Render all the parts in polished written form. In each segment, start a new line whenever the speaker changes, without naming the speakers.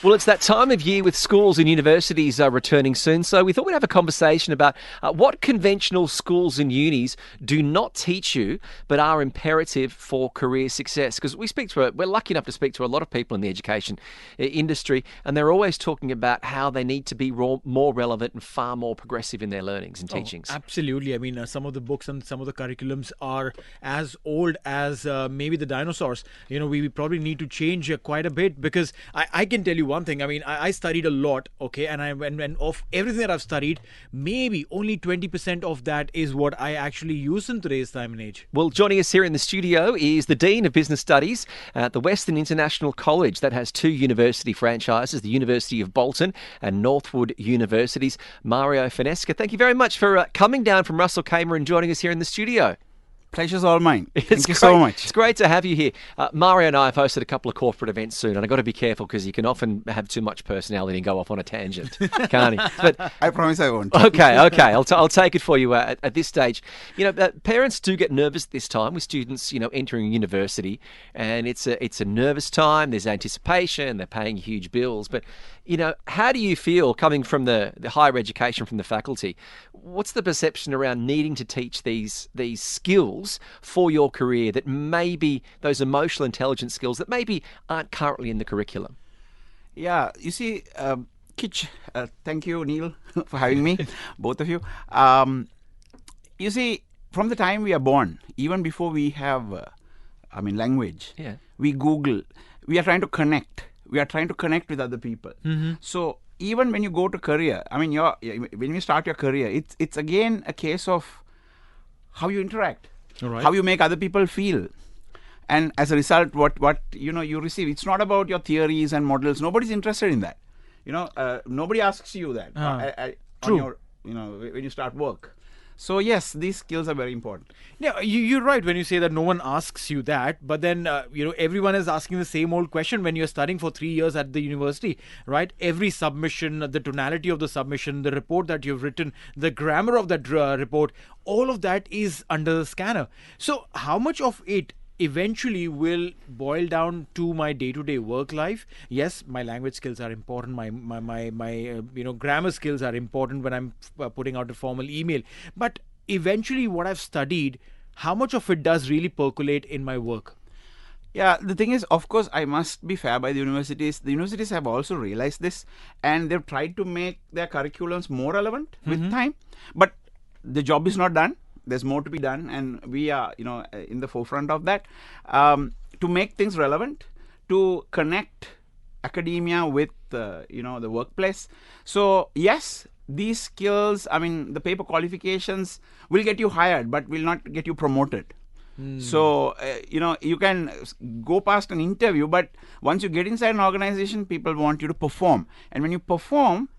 Well, it's that time of year with schools and universities returning soon, so we thought we'd have a conversation about what conventional schools and unis do not teach you but are imperative for career success. Because we're lucky enough to speak to a lot of people in the education industry, and they're always talking about how they need to be more relevant and far more progressive in their learnings and teachings.
Absolutely. I mean, some of the books and some of the curriculums are as old as maybe the dinosaurs. You know, we probably need to change quite a bit, because I can tell you one thing. I mean, I studied a lot, okay, and of everything that I've studied, maybe only 20% of that is what I actually use in today's time and age.
Well, joining us here in the studio is the Dean of Business Studies at the Western International College, that has two university franchises, the University of Bolton and Northwood Universities, Mario Fonseka. Thank you very much for coming down from Russell Kamer and joining us here in the studio.
Pleasure's all mine. Thank you
great.
so much.
It's great to have you here. Mario and I have hosted a couple of corporate events soon, and I've got to be careful because you can often have too much personality and go off on a tangent, can't he? But
I promise I won't.
Okay. I'll take it for you at this stage. You know, parents do get nervous at this time with students, you know, entering university, and it's a nervous time. There's anticipation. They're paying huge bills, but you know, how do you feel coming from the higher education from the faculty? What's the perception around needing to teach these skills for your career, that maybe those emotional intelligence skills that maybe aren't currently in the curriculum?
Yeah, you see, Kitch, thank you, Neil, for having me, both of you. You see, from the time we are born, even before we have, language, we Google, we are trying to connect. We are trying to connect with other people. Mm-hmm. So even when you go to career, when you start your career, it's again a case of how you interact, right, how you make other people feel, and as a result, what you receive. It's not about your theories and models. Nobody's interested in that. Nobody asks you that.
True.
When you start work. So yes, these skills are very important.
Yeah, you're right when you say that no one asks you that, but then everyone is asking the same old question when you're studying for 3 years at the university, right? Every submission, the tonality of the submission, the report that you've written, the grammar of that report, all of that is under the scanner. So how much of it eventually will boil down to my day-to-day work life? Yes, my language skills are important. My grammar skills are important when I'm putting out a formal email. But eventually, what I've studied, how much of it does really percolate in my work?
Yeah, the thing is, of course, I must be fair by the universities. The universities have also realized this, and they've tried to make their curriculums more relevant with time. But the job is not done. There's more to be done, and we are, in the forefront of that, to make things relevant, to connect academia with, the workplace. So yes, these skills, the paper qualifications will get you hired, but will not get you promoted. So, you can go past an interview, but once you get inside an organization, people want you to perform. And when you perform,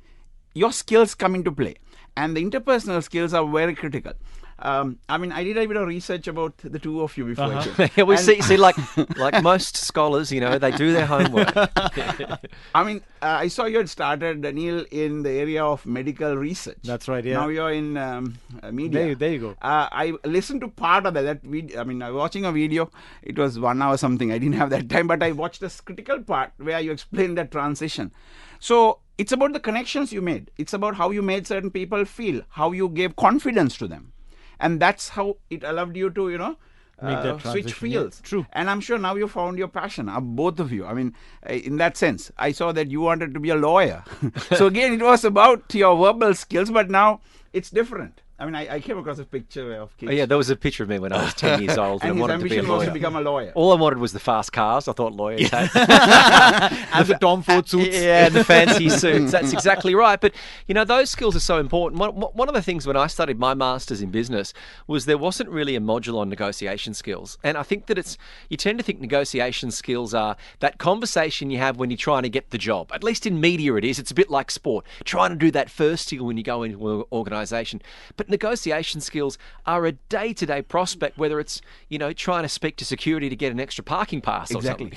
your skills come into play. And the interpersonal skills are very critical. I did a bit of research about the two of you before.
We see, like most scholars, they do their homework.
I saw you had started, Neil, in the area of medical research.
That's right, yeah.
Now you're in media.
There you go.
I listened to part of that. I was watching a video. It was 1 hour something. I didn't have that time, but I watched this critical part where you explained that transition. So it's about the connections you made. It's about how you made certain people feel, how you gave confidence to them. And that's how it allowed you to,
make that
switch fields.
Yeah, true.
And I'm sure now you found your passion, both of you. In that sense, I saw that you wanted to be a lawyer. So again, it was about your verbal skills, but now it's different. I came across a picture of Kitch.
Oh, yeah, there was a picture of me when I was 10 years old.
And
I
his
wanted to be a
ambition was
lawyer.
to become a lawyer.
All I wanted was the fast cars. I thought lawyers had.
And the Tom Ford suits.
Yeah, and the fancy suits. That's exactly right. But, those skills are so important. One of the things when I studied my master's in business was there wasn't really a module on negotiation skills. And I think that you tend to think negotiation skills are that conversation you have when you're trying to get the job. At least in media it is. It's a bit like sport. Trying to do that first skill when you go into an organisation. But negotiation skills are a day-to-day prospect, whether it's, trying to speak to security to get an extra parking pass or something.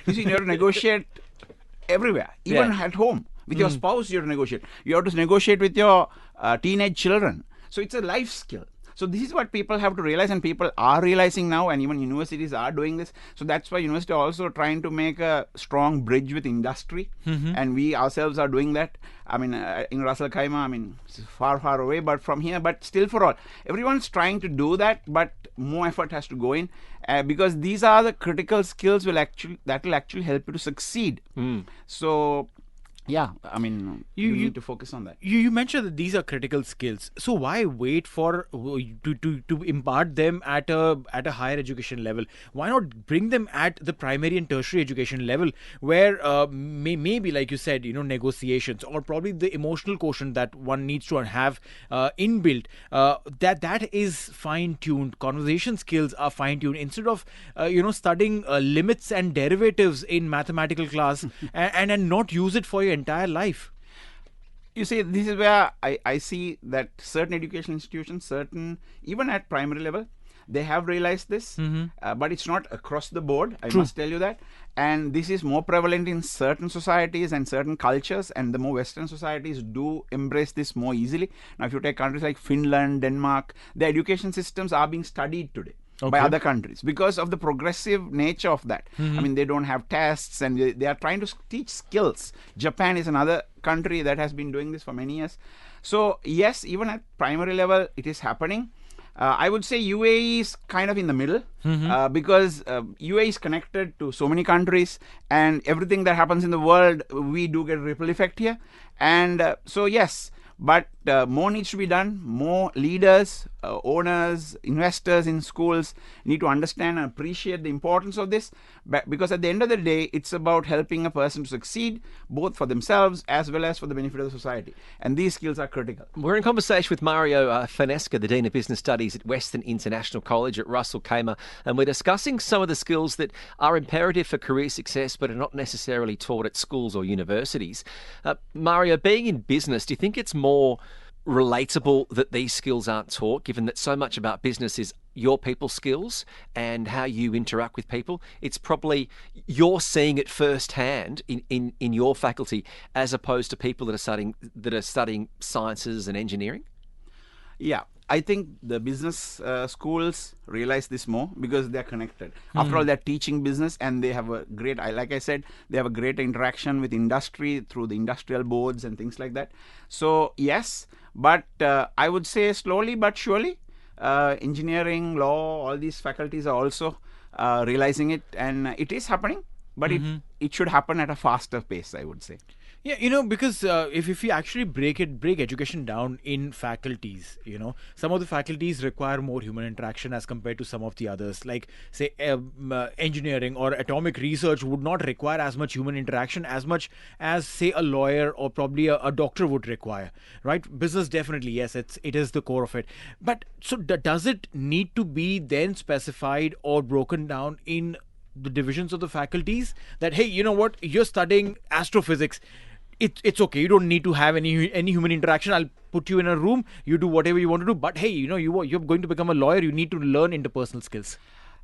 You see, you have to negotiate everywhere, even at home. With your spouse, you have to negotiate. You have to negotiate with your teenage children. So it's a life skill. So this is what people have to realize, and people are realizing now, and even universities are doing this. So that's why university are also trying to make a strong bridge with industry, and we ourselves are doing that. I mean, in Russell Khaimah, I mean, it's far away, but from here, but still for all, everyone's trying to do that, but more effort has to go in, because these are the critical skills that will actually help you to succeed. So yeah, I mean, you need to focus on that.
You mentioned that these are critical skills. So why wait for to impart them at a higher education level? Why not bring them at the primary and tertiary education level, where maybe, like you said, negotiations, or probably the emotional quotient that one needs to have inbuilt, that is fine tuned. Conversation skills are fine tuned, instead of studying limits and derivatives in mathematical class and not use it for your entire life.
You see, this is where I see that certain education institutions, even at primary level, they have realized this, but it's not across the board. I must tell you that. And this is more prevalent in certain societies and certain cultures, and the more Western societies do embrace this more easily. Now, if you take countries like Finland, Denmark, the education systems are being studied today. By other countries because of the progressive nature of that. I mean, they don't have tests, and they are trying to teach skills. Japan is another country that has been doing this for many years. So yes, even at primary level, it is happening. I would say UAE is kind of in the middle, because UAE is connected to so many countries, and everything that happens in the world, we do get a ripple effect here. And so yes, but more needs to be done. More leaders, owners, investors in schools need to understand and appreciate the importance of this, because at the end of the day, it's about helping a person to succeed, both for themselves as well as for the benefit of the society. And these skills are critical.
We're in conversation with Mario Fonseka, the Dean of Business Studies at Western International College at Russell Khaimah, and we're discussing some of the skills that are imperative for career success but are not necessarily taught at schools or universities. Mario, being in business, do you think it's more relatable that these skills aren't taught, given that so much about business is your people skills and how you interact with people? It's probably you're seeing it firsthand in your faculty, as opposed to people that are studying sciences and engineering.
Yeah, I think the business schools realize this more because they're connected. After all, they're teaching business, and they have a great, like I said, they have a great interaction with industry through the industrial boards and things like that. So yes, but I would say slowly but surely, engineering, law, all these faculties are also realizing it, and it is happening, but it should happen at a faster pace, I would say.
Yeah, because if you actually break education down in faculties, some of the faculties require more human interaction as compared to some of the others. Like, say, engineering or atomic research would not require as much human interaction as much as, say, a lawyer or probably a doctor would require, right? Business, definitely, yes, it is the core of it. But so does it need to be then specified or broken down in the divisions of the faculties that, hey, you know what, you're studying astrophysics, it's okay, you don't need to have any human interaction, I'll put you in a room, you do whatever you want to do, but hey, you're going to become a lawyer, you need to learn interpersonal skills?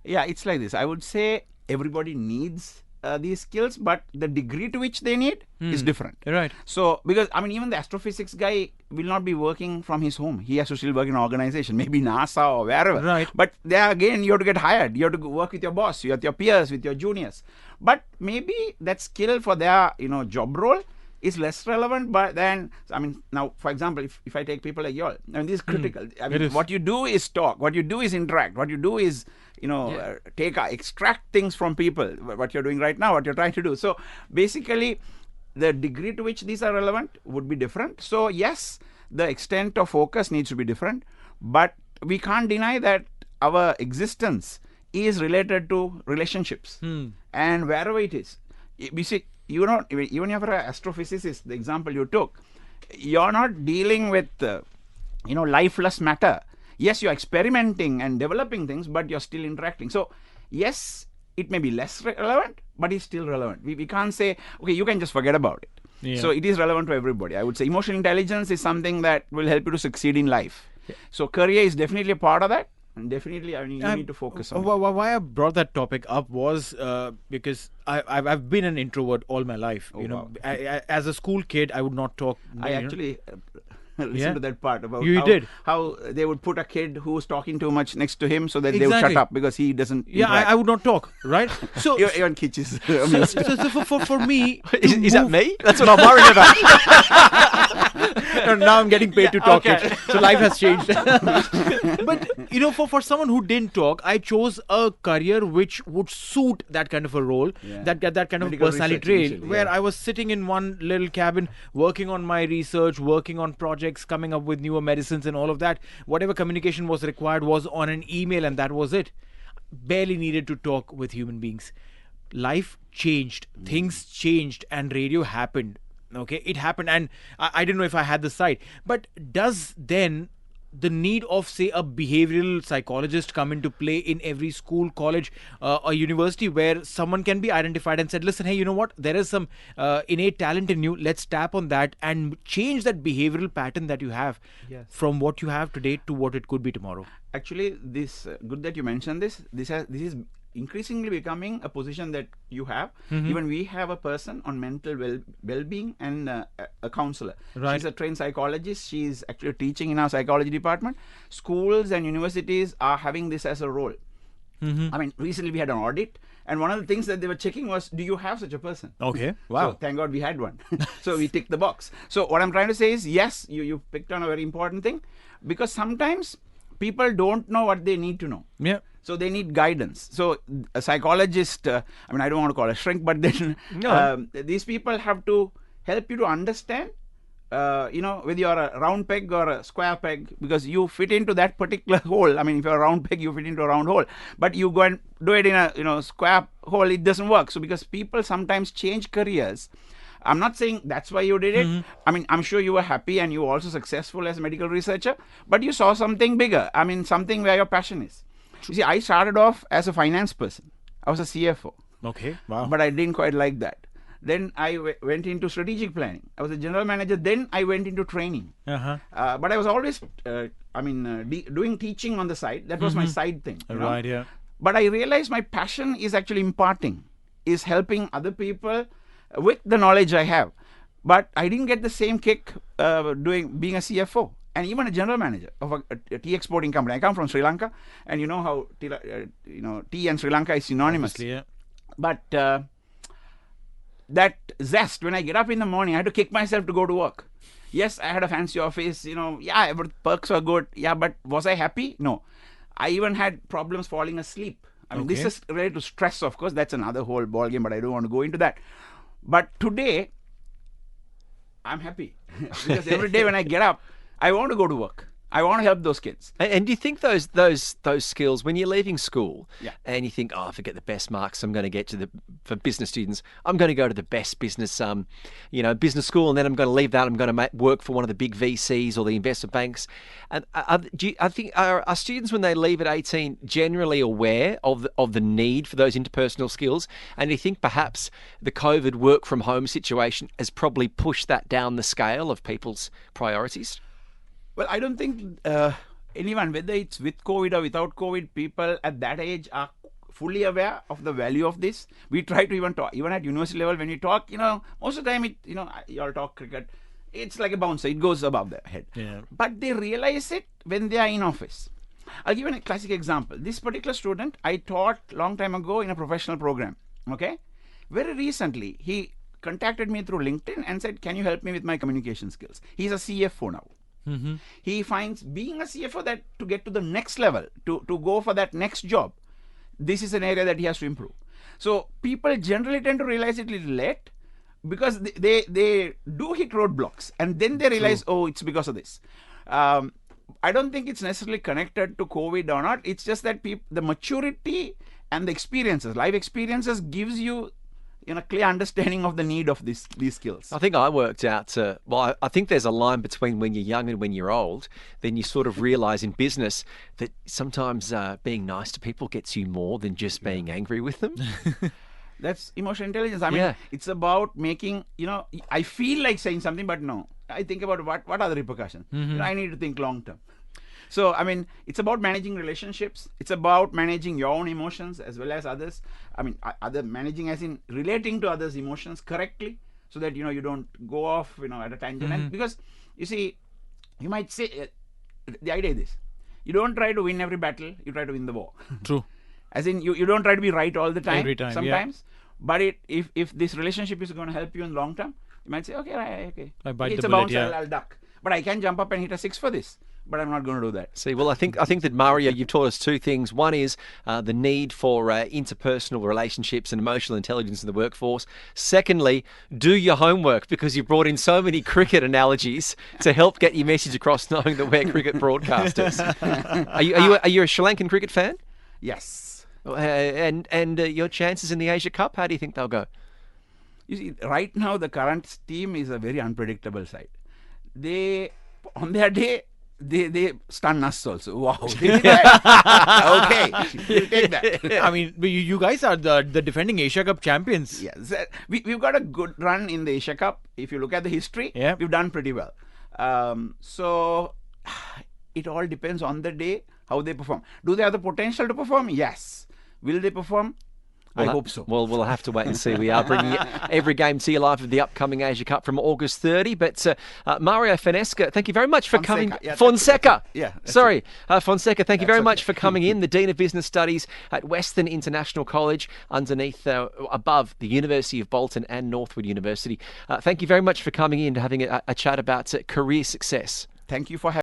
Yeah, it's like this. I would say everybody needs these skills, but the degree to which they need is different.
Right.
So, because, I mean, even the astrophysics guy will not be working from his home. He has to still work in an organization, maybe NASA or wherever.
Right.
But there again, you have to get hired. You have to work with your boss, with your peers, with your juniors. But maybe that skill for their, job role is less relevant, but then, I mean, now, for example, if I take people like you all, I mean, this is critical. I mean, what you do is talk, what you do is interact, what you do is, extract things from people, what you're doing right now, what you're trying to do. So basically, the degree to which these are relevant would be different. So yes, the extent of focus needs to be different, but we can't deny that our existence is related to relationships. And wherever it is, we see, even if you're an astrophysicist, the example you took, you're not dealing with, lifeless matter. Yes, you're experimenting and developing things, but you're still interacting. So, yes, it may be less relevant, but it's still relevant. We can't say, okay, you can just forget about it. Yeah. So, it is relevant to everybody. I would say emotional intelligence is something that will help you to succeed in life. Yeah. So, career is definitely a part of that. And definitely, I mean, you need to focus on it.
Why I brought that topic up was because I've been an introvert all my life. Wow. As a school kid, I would not talk.
listen to that part about
You did.
how they would put a kid who's talking too much next to him so that they would shut up because he doesn't.
Yeah, I would not talk, right? So
Even Kitch is amused.
so for me,
Is that me? That's what I'm worried about.
No, now I'm getting paid to talk.
Okay.
So life has changed. But for someone who didn't talk, I chose a career which would suit that kind of a role, that kind of
Medical
personality
research
trait,
initially,
where I was sitting in one little cabin, working on my research, working on projects, coming up with newer medicines and all of that. Whatever communication was required was on an email, and that was it. Barely needed to talk with human beings. Life changed, things changed, and radio happened. Okay, it happened, and I didn't know if I had the sight. But does then the need of, say, a behavioral psychologist come into play in every school, college, or university, where someone can be identified and said, listen, hey, you know what, there is some innate talent in you, let's tap on that and change that behavioral pattern that you have from what you have today to what it could be tomorrow?
Actually, this good that you mentioned this. This is increasingly becoming a position that you have. Even we have a person on mental well-being and a counselor.
Right.
She's a trained psychologist. She's actually teaching in our psychology department. Schools and universities are having this as a role. I mean, recently we had an audit, and one of the things that they were checking was, do you have such a person?
Okay. Wow.
So thank God we had one. So we ticked the box. So what I'm trying to say is, yes, you picked on a very important thing, because sometimes people don't know what they need to know.
Yeah.
So they need guidance. So a psychologist, I mean, I don't want to call a shrink, but then these people have to help you to understand, whether you're a round peg or a square peg, because you fit into that particular hole. I mean, if you're a round peg, you fit into a round hole. But you go and do it in a square hole, it doesn't work. So because people sometimes change careers. I'm not saying that's why you did it. I mean, I'm sure you were happy and you were also successful as a medical researcher, but you saw something bigger. I mean, something where your passion is. You see, I started off as a finance person. I was a CFO.
Okay. Wow.
But I didn't quite like that. Then I went into strategic planning. I was a general manager. Then I went into training. But I was always, doing teaching on the side. That was my side thing. you know.
Right. Yeah.
But I realized my passion is actually imparting, is helping other people with the knowledge I have. But I didn't get the same kick being a CFO and even a general manager of a tea exporting company. I come from Sri Lanka, and you know how tea and Sri Lanka is synonymous.
Obviously, yeah.
But that zest, when I get up in the morning, I had to kick myself to go to work. Yes, I had a fancy office, perks were good. Yeah, but was I happy? No. I even had problems falling asleep. I mean, this is related to stress, of course. That's another whole ballgame, but I don't want to go into that. But today, I'm happy. Because every day when I get up, I want to go to work. I want to help those kids.
And do you think those skills, when you're leaving school,
Yeah.
and you think, I forget the best marks I'm going to get for business students, I'm going to go to the best business, business school, and then I'm going to leave that. I'm going to work for one of the big VCs or the investment banks. And are students, when they leave at 18, generally aware of the need for those interpersonal skills? And do you think perhaps the COVID work from home situation has probably pushed that down the scale of people's priorities?
Well, I don't think anyone, whether it's with COVID or without COVID, people at that age are fully aware of the value of this. We try to even talk, even at university level, when we talk, most of the time, you all talk cricket, it's like a bouncer, it goes above their head.
Yeah.
But they realize it when they are in office. I'll give you a classic example. This particular student, I taught long time ago in a professional program. Okay? Very recently, he contacted me through LinkedIn and said, can you help me with my communication skills? He's a CFO now. He finds being a CFO that to get to the next level, to go for that next job, this is an area that he has to improve. So people generally tend to realize it a little late, because they do hit roadblocks, and then they realize, oh, it's because of this. I don't think it's necessarily connected to COVID or not. It's just that the maturity and the experiences, life experiences, gives you clear understanding of the need of these skills.
I think I worked out, I think there's a line between when you're young and when you're old. Then you sort of realise in business that sometimes being nice to people gets you more than just being angry with them.
That's emotional intelligence. I mean, it's about making, I feel like saying something, but no. I think about what are the repercussions. I need to think long term. So, I mean, it's about managing relationships. It's about managing your own emotions as well as others. I mean, managing as in relating to others' emotions correctly, so that, you don't go off, at a tangent. And because, you see, You might say, the idea is this. You don't try to win every battle, you try to win the war.
True.
As in, you don't try to be right all the time.
Every time,
sometimes. But if this relationship is going to help you in long term, you might say, okay.
I bite
It's
the
a
bullet,
bounce,
yeah.
I'll duck. But I can jump up and hit a 6 for this. But I'm not going to do that.
See, well, I think that Mario, you've taught us two things. One is the need for interpersonal relationships and emotional intelligence in the workforce. Secondly, do your homework, because you brought in so many cricket analogies to help get your message across, knowing that we're cricket broadcasters. Are you a Sri Lankan cricket fan?
Yes.
And your chances in the Asia Cup, how do you think they'll go?
You see, right now the current team is a very unpredictable side. They, on their day, they stun us also. Wow. They did that. Okay. We'll take that.
I mean, you guys are the defending Asia Cup champions.
Yes. We've got a good run in the Asia Cup. If you look at the history,
Yeah.
we've done pretty well. So it all depends on the day, how they perform. Do they have the potential to perform? Yes. Will they perform? I hope so.
Well, we'll have to wait and see. We are bringing every game to you live of the upcoming Asia Cup from August 30. But Mario Fonseka, thank you very much for coming.
Yeah,
Fonseka.
Yeah, that's
Sorry. Fonseka, thank you very much
okay.
for coming in. The Dean of Business Studies at Western International College, above the University of Bolton and Northwood University. Thank you very much for coming in, having a chat about career success.
Thank you for having